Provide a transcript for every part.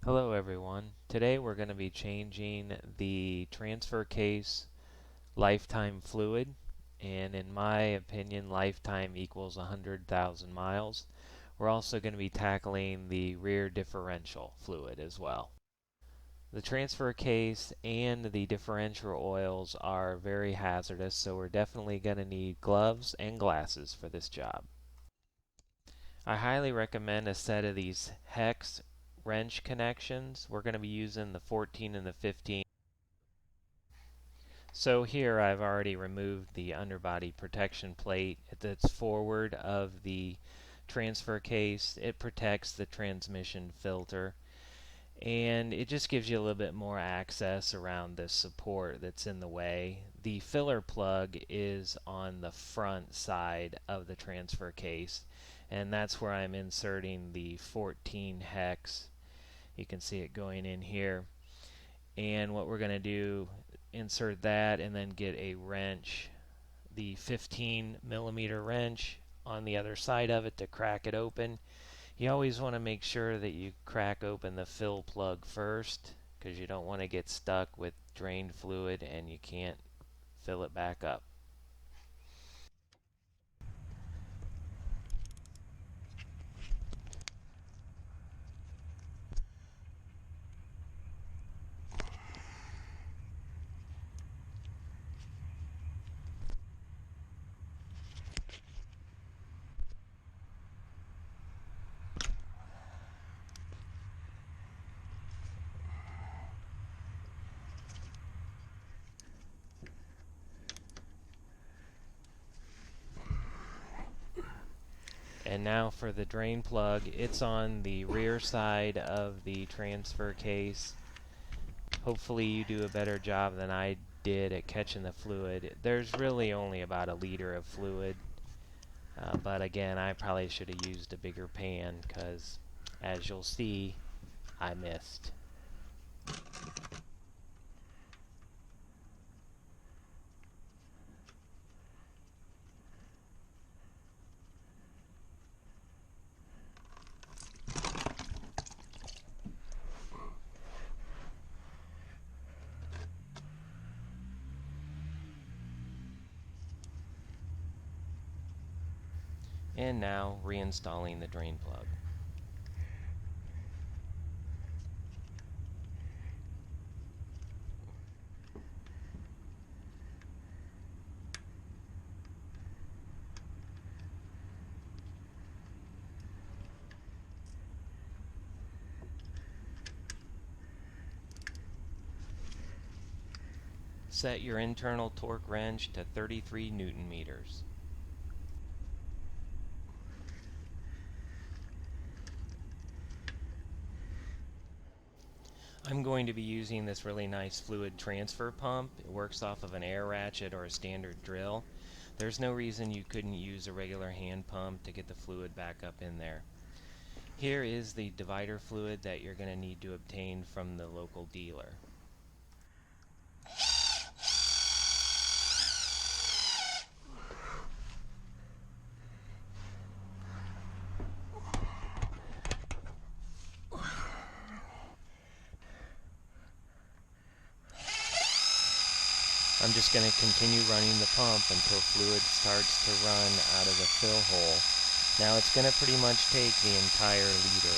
Hello everyone. Today we're going to be changing the transfer case lifetime fluid, and in my opinion lifetime equals 100,000 miles. We're also going to be tackling the rear differential fluid as well. The transfer case and the differential oils are very hazardous, so we're definitely going to need gloves and glasses for this job. I highly recommend a set of these hex wrench connections. We're going to be using the 14 and the 15. So here I've already removed the underbody protection plate that's forward of the transfer case. It protects the transmission filter, and it just gives you a little bit more access around this support that's in the way. The filler plug is on the front side of the transfer case, and that's where I'm inserting the 14 hex. You can see it going in here. And what we're going to do, insert that and then get a wrench, the 15 millimeter wrench on the other side of it to crack it open. You always want to make sure that you crack open the fill plug first, because you don't want to get stuck with drained fluid and you can't fill it back up. And now for the drain plug, it's on the rear side of the transfer case. Hopefully you do a better job than I did at catching the fluid. There's really only about a liter of fluid, but again, I probably should have used a bigger pan because, as you'll see, I missed. And now reinstalling the drain plug. Set your internal torque wrench to 33 Newton meters. I'm going to be using this really nice fluid transfer pump. It works off of an air ratchet or a standard drill. There's no reason you couldn't use a regular hand pump to get the fluid back up in there. Here is the divider fluid that you're going to need to obtain from the local dealer. I'm just going to continue running the pump until fluid starts to run out of the fill hole. Now it's going to pretty much take the entire liter.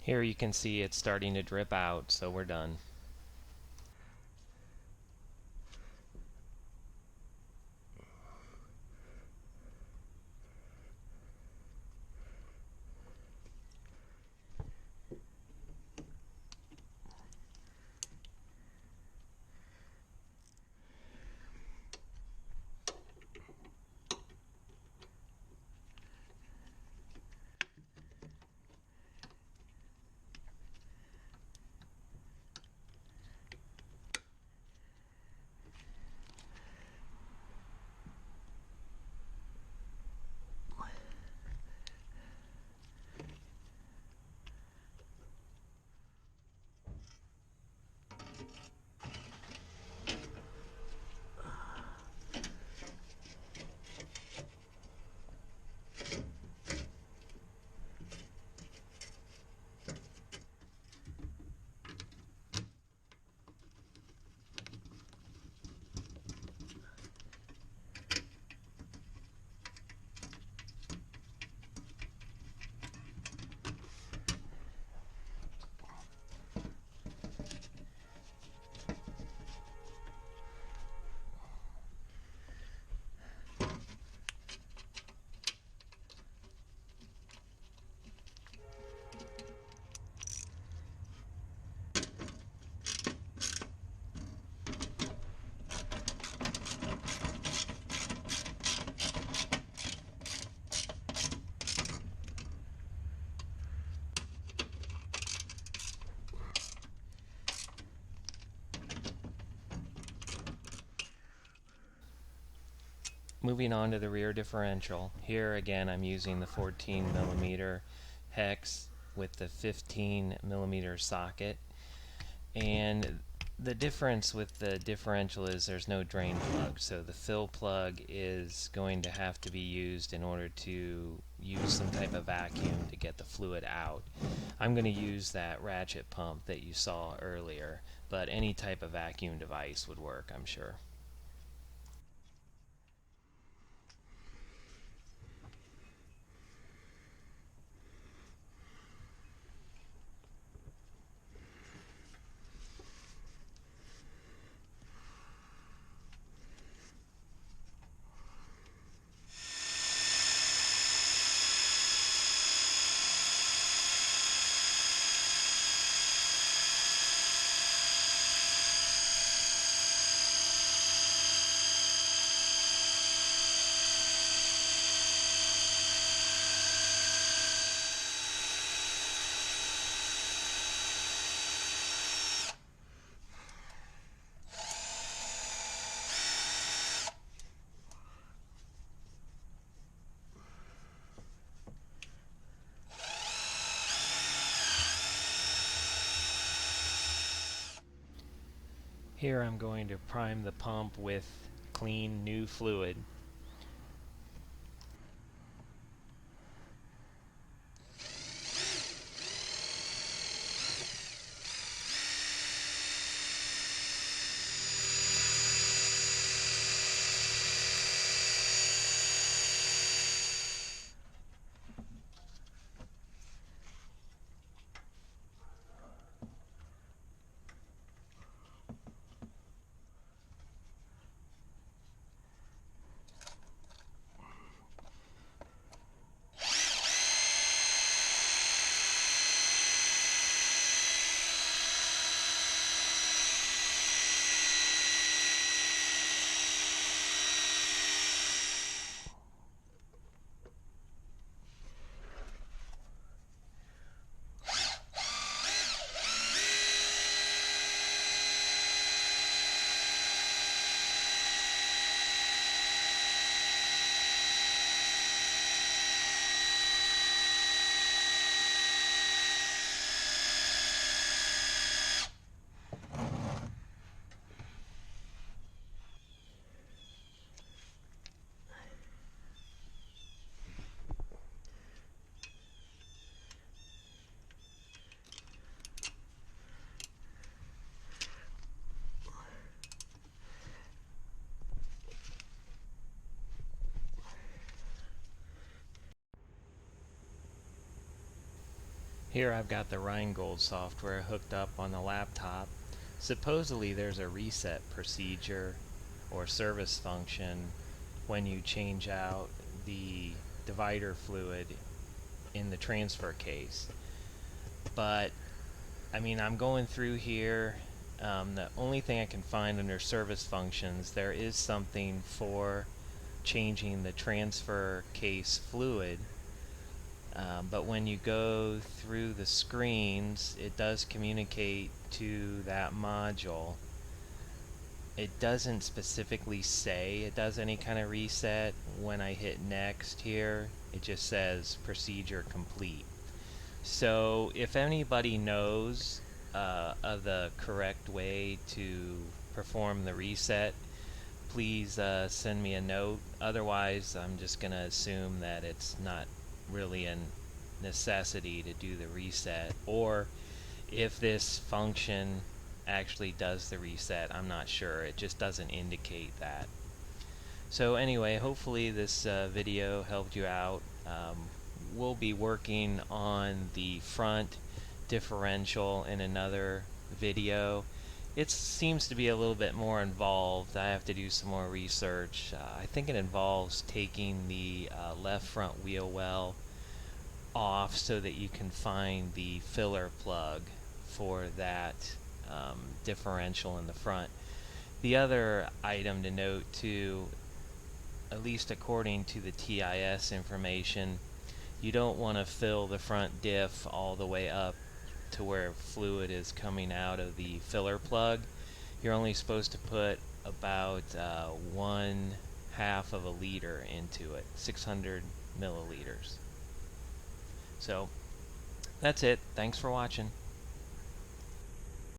Here you can see it's starting to drip out, so we're done. Moving on to the rear differential. Here again I'm using the 14 millimeter hex with the 15 millimeter socket, and the difference with the differential is there's no drain plug, so the fill plug is going to have to be used in order to use some type of vacuum to get the fluid out. I'm going to use that ratchet pump that you saw earlier, but any type of vacuum device would work, I'm sure. Here I'm going to prime the pump with clean new fluid. Here I've got the Rheingold software hooked up on the laptop. Supposedly there's a reset procedure or service function when you change out the divider fluid in the transfer case. But I mean, I'm going through here. The only thing I can find under service functions, there is something for changing the transfer case fluid. But when you go through the screens, it does communicate to that module. It doesn't specifically say it does any kind of reset. When I hit next here, it just says procedure complete. So if anybody knows of the correct way to perform the reset, please send me a note. Otherwise, I'm just going to assume that it's not really a necessity to do the reset, or if this function actually does the reset, I'm not sure. It just doesn't indicate that. So anyway, hopefully this video helped you out. We'll be working on the front differential in another video. It seems to be a little bit more involved. I have to do some more research. I think it involves taking the left front wheel well off so that you can find the filler plug for that differential in the front. The other item to note too, at least according to the TIS information, you don't want to fill the front diff all the way up to where fluid is coming out of the filler plug. You're only supposed to put about 1/2 half of a liter into it, 600 milliliters. So that's it. Thanks for watching.